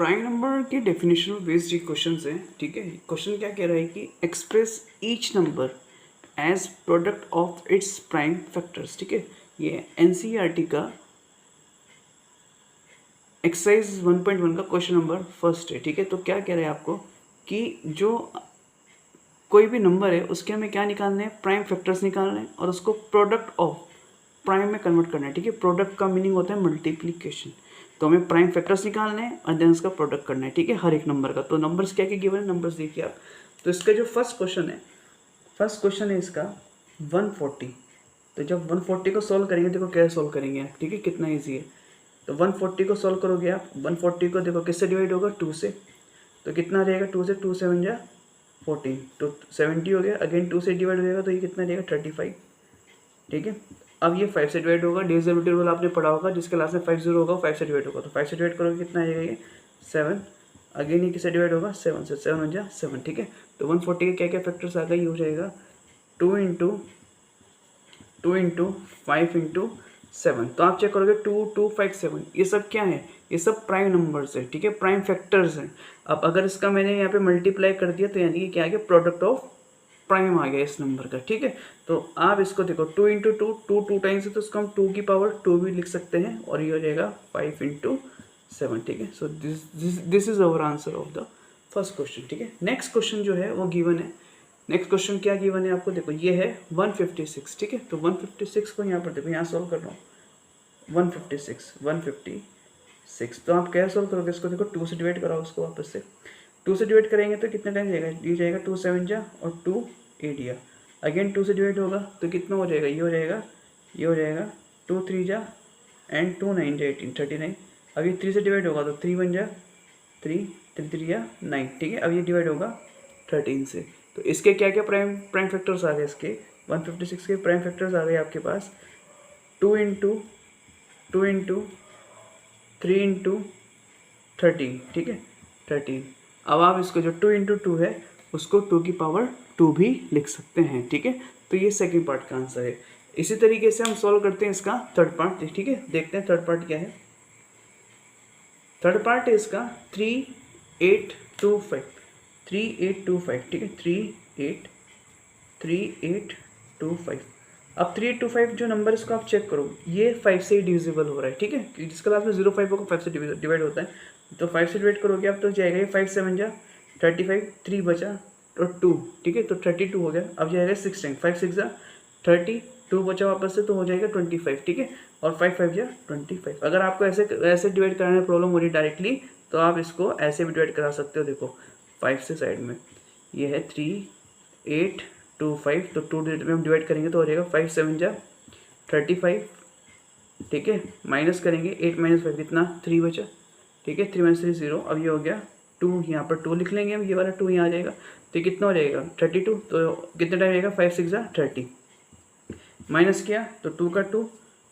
Prime number के definition based ये question है। ठीक है, क्वेश्चन क्या कह रहा है कि express each number as product of its prime factors. ठीक है, ये एनसीईआरटी का एक्सरसाइज 1.1 का क्वेश्चन नंबर फर्स्ट है। ठीक है, तो क्या कह रहे हैं आपको कि जो कोई भी नंबर है उसके हमें क्या निकालने हैं, प्राइम फैक्टर्स निकालने हैं और उसको प्रोडक्ट ऑफ प्राइम में कन्वर्ट करना है। ठीक है, प्रोडक्ट का मीनिंग होता है मल्टीप्लिकेशन। तो हमें प्राइम फैक्टर्स निकालने हैं और देन उसका प्रोडक्ट करना है। ठीक है, हर एक नंबर का। तो नंबर्स क्या क्या गिवन है, नंबर्स देखिए आप। तो इसका जो फर्स्ट क्वेश्चन है इसका 140। तो जब 140 को सॉल्व करेंगे, देखो कैसे सॉल्व करेंगे आप। ठीक है, कितना ईजी है। तो 140 को सॉल्व करोगे आप, 140 को देखो किससे डिवाइड होगा, 2 से। तो कितना रहेगा, 2 से, 2 7 जा 14, तो 70 हो गया। अगेन 2 से डिवाइड हो जाएगा तो ये कितना रहेगा, 35। ठीक है, अब ये 5 से डिवाइड होगा। डिविजिबिलिटी रूल आपने पढ़ा होगा, जिसके लास्ट में 50 होगा 5 से डिवाइड होगा। तो 5 से डिवाइड करोगे कितना आएगा, ये 7। अगेन ये किससे डिवाइड होगा, 7 से। 7 हो जाए 7। ठीक है, तो 140 के क्या क्या फैक्टर्स आ गए, ये हो जाएगा 2 इंटू 5 इंटू 7। तो आप चेक करोगे 2 2 5 7, ये सब क्या है, ये सब प्राइम नंबर्स है। ठीक है, प्राइम फैक्टर्स हैं। अब अगर इसका मैंने यहाँ पे मल्टीप्लाई कर दिया तो यानी कि क्या आ गया, प्रोडक्ट ऑफ प्राइम आ गया इस नंबर का। ठीक है, तो आप इसको देखो 2 इंटू 2 टाइम्स है, तो इसको हम 2 की पावर 2 भी लिख सकते हैं और ये हो जाएगा 5 इंटू 7। ठीक है, so this is our answer of the first question. ठीक है, नेक्स्ट क्वेश्चन जो है वो गिवन है। नेक्स्ट क्वेश्चन क्या गिवन है आपको, देखो ये है 156। ठीक है, तो 156 को यहाँ पर देखो, यहाँ सॉल्व कर रहा हूँ 156। तो आप क्या सॉल्व करोगे इसको, देखो 2 से डिवाइड कराओ उसको वापस से। 2 से डिवाइड करेंगे तो कितना टाइम जाएगा, ये जाएगा 2 7 जा और 2 8 या। अगेन 2 से डिवाइड होगा तो कितना हो जाएगा, ये हो जाएगा 2 3 जा एंड 2 9 जा 18 39। अब ये 3 से डिवाइड होगा तो 3 1 जा 3 3 3 जा 9। ठीक है, अब ये डिवाइड होगा 13 से। तो इसके क्या क्या प्राइम फैक्टर्स आ गए, इसके 156 के प्राइम फैक्टर्स आ गए आपके पास 2 इंटू 3 इंटू 13। ठीक है, 13। अब आप इसको जो 2 इंटू 2 है उसको 2 की पावर 2 भी लिख सकते हैं। ठीक है, तो ये सेकंड पार्ट का आंसर है। इसी तरीके से हम सॉल्व करते हैं इसका थर्ड पार्ट। ठीक है, देखते हैं थर्ड पार्ट क्या है। थर्ड पार्ट है इसका 3825। 3825। ठीक है, 3825। अब 3825 जो नंबर इसको आप चेक करो, ये 5 से डिविजिबल हो रहा है। ठीक है, जिसके लास्ट में 05 होगा 5 से डिवाइड होता है। तो 5 से डिवाइड करोगे आप तो जाएगा ये 5 7 जा 35, 3 बचा और 2। ठीक है, तो 32 हो गया। अब जाएगा 6 टाइम 5 6 जा 30, 2 बचा वापस से तो हो जाएगा 25। ठीक है, और 5 5 जा 25। अगर आपको ऐसे डिवाइड कराने में प्रॉब्लम हो रही डायरेक्टली, तो आप इसको ऐसे भी डिवाइड करा सकते हो। देखो 5 से साइड में ये है 3825, तो 2 में हम डिवाइड करेंगे तो हो जाएगा 5 7 जा 35। ठीक है, माइनस करेंगे 8 - 5 कितना, 3 बचा। ठीक है, 3 - 3 0। अब ये हो गया 2, यहाँ पर 2 लिख लेंगे हम, ये वाला 2 यहाँ आ जाएगा। तो ये कितना हो जाएगा 32। तो कितना टाइम जाएगा, 5 6 जा 30। माइनस किया तो 2 का 2,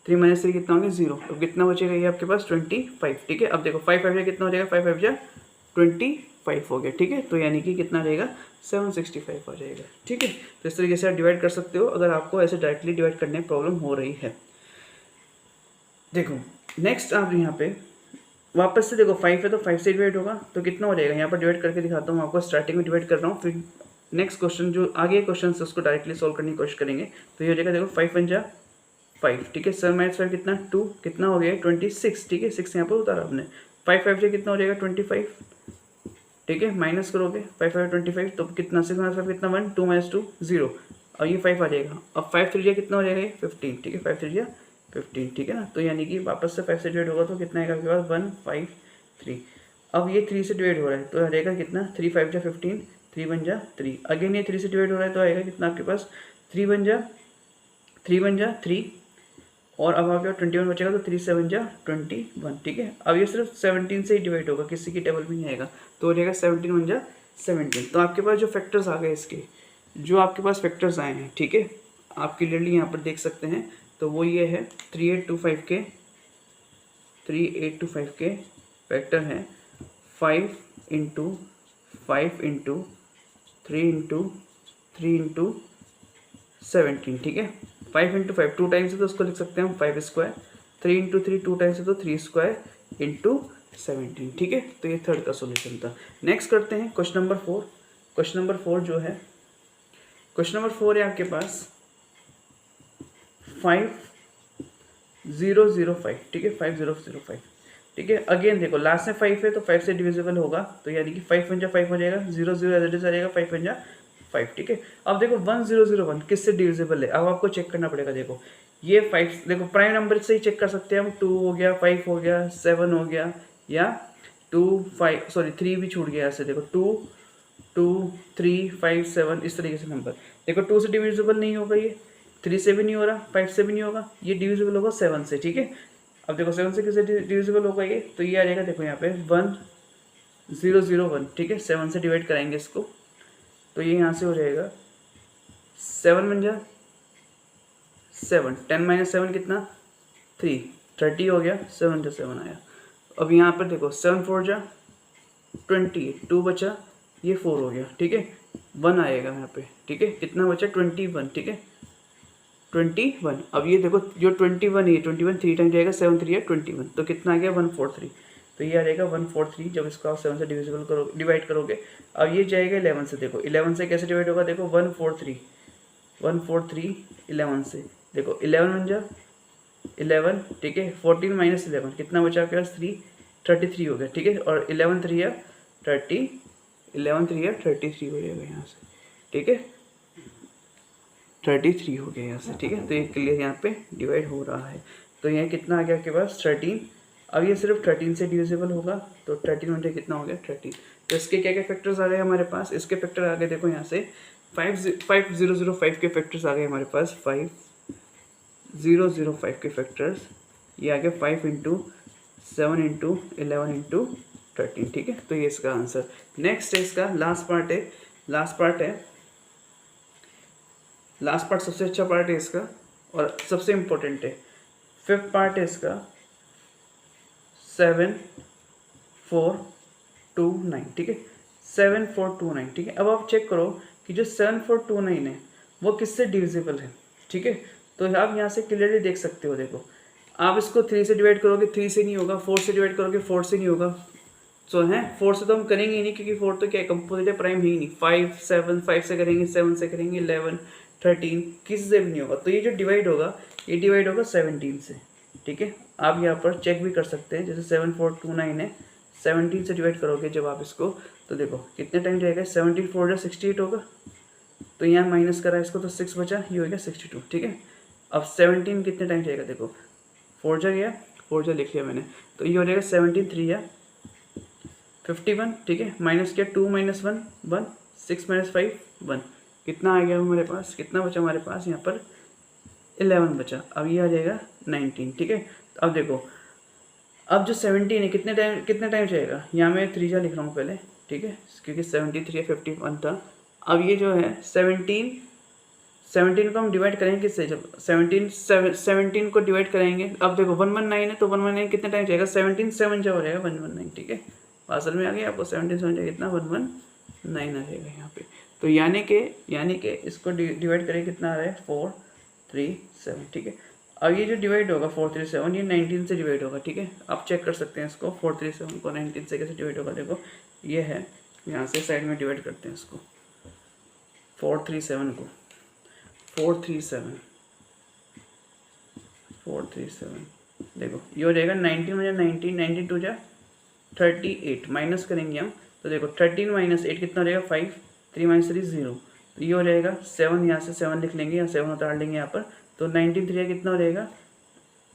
3 - 3 कितना हो गया 0। अब कितना बचेगा ये आपके पास 25। ठीक है, अब देखो 5 5 जा कितना हो जाएगा, 5 5 जा 25 हो गया। ठीक है, तो यानी कि कितना रहेगा 765 हो जाएगा। ठीक है, तो इस तरीके से आप डिवाइड कर सकते हो अगर आपको ऐसे डायरेक्टली डिवाइड करने में प्रॉब्लम हो रही है। देखो नेक्स्ट आप यहाँ पे वापस से देखो 5 है तो 5 से डिवाइड होगा तो कितना हो जाएगा, यहाँ पर डिवाइड करके दिखाता हूँ आपको। स्टार्टिंग में डिवाइड कर रहा हूँ, फिर नेक्स्ट क्वेश्चन जो आगे क्वेश्चन है उसको डायरेक्टली सॉल्व करने की कोशिश करेंगे। तो ये हो जाएगा, देखो 5 1 जा 5। ठीक है, 7 - 5 कितना 2, कितना हो गया 26। ठीक है, 6 यहाँ पर उतारा आपने। 5 5 से कितना हो जाएगा 25। ठीक है, माइनस करोगे 5 5 25 तो कितना, 6 - 5 कितना 1, 2 - 2 0। और ये 5 आ जाएगा। अब 5 3 कितना हो जाएगा, 15। ठीक है, 5 3 15। ठीक है ना, तो यानी कि वापस से 5 से डिवाइड होगा तो कितना आएगा आपके पास 1 5 3। अब ये 3 से डिवाइड हो रहा है तो आ जाएगा कितना, 3 5 जा 15, 3 1 जा 3। अगेन ये 3 से डिवाइड हो रहा है तो आएगा कितना आपके पास 3 1 जा 3। और अब आपके पास 21 बचेगा तो 3 7 जा 21। ठीक है, अब ये सिर्फ 17 से ही डिवाइड होगा, किसी की टेबल में नहीं आएगा। तो हो जाएगा 17 1 जा 17। तो आपके पास जो फैक्टर्स आ गए इसके, जो आपके पास फैक्टर्स आए हैं, ठीक है, आप क्लियरली यहाँ पर देख सकते हैं। तो वो ये है 3825 के फैक्टर हैं 5 इंटू 5 इंटू 3 इंटू 3 इंटू 17। ठीक है, 5 इंटू 5 2 टाइम्स है तो उसको लिख सकते हैं हम 5 स्क्वायर। 3 इंटू 3 2 टाइम्स है तो 3 स्क्वायर इंटू 17, ठीक है। तो ये थर्ड का सॉल्यूशन था। नेक्स्ट करते हैं क्वेश्चन नंबर 4। क्वेश्चन नंबर 4 जो है, क्वेश्चन नंबर 4 है आपके पास 5005, ठीक है, 5005, ठीक है। अगेन देखो लास्ट में 5 है तो 5 से डिविजिबल होगा, तो यानी कि 5 × 5 हो जाएगा, 0 0 एज इट इज आ जाएगा, 5 × 5, ठीक है। अब देखो 1001 किससे डिविजिबल है, अब आपको चेक करना पड़ेगा। देखो ये 5, देखो प्राइम नंबर से ही चेक कर सकते हैं हम, 2 हो गया, 5 हो गया, 7 हो गया, या 2 5 सॉरी 3 भी छूट गया ऐसे। देखो 2 2 3 5 7 इस तरीके से नंबर। देखो 2 से डिविजिबल नहीं होगा, ये 3 से भी नहीं हो रहा, 5 से भी नहीं होगा, ये डिविजिबल होगा 7 से, ठीक है। अब देखो 7 से किससे डिविजिबल होगा ये, तो ये आ जाएगा देखो यहाँ पे 1001, ठीक है। 7 से डिवाइड कराएंगे इसको, तो ये यहाँ से हो जाएगा 7 बन जा 7, 10 - 7 कितना 3, 30 हो गया, 7 × 7 आया। अब यहाँ पर देखो 7 4 जा 20, 2 बचा, ये 4 हो गया, ठीक है। 1 आएगा यहाँ पे, ठीक है। कितना बचा 21, ठीक है, 21। अब ये देखो जो 21 है, 21 3 टाइम जाएगा, 7 3 है 21, तो कितना आ गया 143। तो ये आ जाएगा 143 जब इसको आप 7 से डिविजिबल करोगे, डिवाइड करोगे। अब ये जाएगा 11 से, देखो 11 से कैसे डिवाइड होगा, देखो 143 11 से, देखो 11 बन जा 11, ठीक है। 14 - 11 कितना बचा आपके पास 3, 33 हो गया, ठीक है। और 11 3 या 33 हो जाएगा यहाँ से, ठीक है, 33 हो गया यहाँ से, ठीक है। तो ये क्लियर यहाँ पे डिवाइड हो रहा है। तो यहाँ कितना आ गया आपके पास 13। अब ये सिर्फ 13 से डिविजिबल होगा, तो 13 में कितना हो गया 13। तो इसके क्या क्या फैक्टर्स आ गए हमारे पास, इसके फैक्टर आ गए, देखो यहाँ से 5005 के फैक्टर्स आ गए हमारे पास, 5005 के फैक्टर्स, ये आ गए 5 × 7 × 11 × 13, ठीक है। तो ये इसका आंसर। नेक्स्ट है इसका लास्ट पार्ट सबसे अच्छा पार्ट है इसका और सबसे इम्पोर्टेंट है। 5th पार्ट है इसका 7429, ठीक है, 7429, ठीक है। अब आप चेक करो कि जो 7429 है वो किससे डिविजिबल है, ठीक है। तो आप यहाँ से क्लियरली देख सकते हो, देखो आप इसको 3 से डिवाइड करोगे, 3 से नहीं होगा, 4 से डिवाइड करोगे, 4 से नहीं होगा, सो है 4 से तो हम करेंगे ही नहीं, क्योंकि 4 तो क्या कंपोजिट है, प्राइम ही नहीं। 5 7 5 से करेंगे, 7 से करेंगे, 11 13 किसी से भी नहीं होगा। तो ये जो डिवाइड होगा, ये डिवाइड होगा 17 से, ठीक है। आप यहाँ पर चेक भी कर सकते हैं, जैसे 7429 है, 17 से डिवाइड करोगे जब आप इसको, तो देखो कितने टाइम जाएगा, 17 4 68 होगा, तो यहाँ माइनस करा इसको, तो 6 बचा, ये हो गया 62, ठीक है। अब 17 कितने टाइम जाएगा, देखो 4 जा गया, 4 जा लिख लिया मैंने, तो ये हो जाएगा 17 3 या 51, ठीक है। माइनस किया 2 - 1 1, 6 - 5 1, कितना आ गया हमारे पास, कितना बचा हमारे पास यहाँ पर 11 बचा। अब ये आ जाएगा 19, ठीक है। अब देखो अब जो 17 है कितने टाइम जाएगा, यहाँ मैं 3 जा लिख रहा हूँ पहले, ठीक है, क्योंकि 73 या 51 था। अब ये जो है 17 को हम डिवाइड करेंगे किससे, जब 17 को डिवाइड करेंगे। अब देखो 119 है, तो 119 कितने टाइम जाएगा, 17 7 जा हो जाएगा 119, ठीक है। पार्सल में आ गया आपको 17 7 जाएगा कितना 119 आ जाएगा यहाँ पे। तो यानी कि इसको डिवाइड करें कितना आ रहा है 437, ठीक है। अब ये जो डिवाइड होगा 437, ये 19 से डिवाइड होगा, ठीक है। आप चेक कर सकते हैं इसको, 437 को 19 से कैसे डिवाइड होगा। देखो ये है, यहाँ से साइड में डिवाइड करते हैं इसको, 437 को 437 देखो ये हो जाएगा 19 में 19 2 जा 38, माइनस करेंगे हम, तो देखो 13 - 8 कितना हो जाएगा 5, 3 - 3 0, तो ये हो जाएगा 7, यहाँ से 7 लिख लेंगे, यहाँ 7 उतार लेंगे यहाँ पर, तो 19 3 कितना हो जाएगा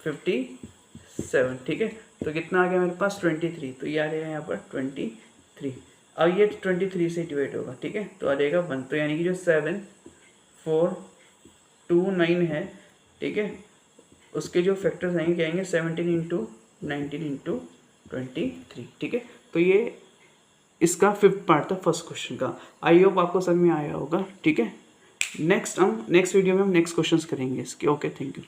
57, ठीक है। तो कितना आ गया मेरे पास 23, तो ये आ जाएगा यहाँ पर 23। अब ये 23 से डिवाइड होगा, ठीक है, तो आ जाएगा 1, तो यानी कि जो 7429 है, ठीक है, उसके जो फैक्टर्स आएंगे क्या आएंगे 17 × 19 × 23, ठीक है। तो ये इसका 5th पार्ट था फर्स्ट क्वेश्चन का। आई होप आपको समझ में आया होगा, ठीक है। नेक्स्ट वीडियो में हम नेक्स्ट क्वेश्चंस करेंगे इसके। Okay, thank you.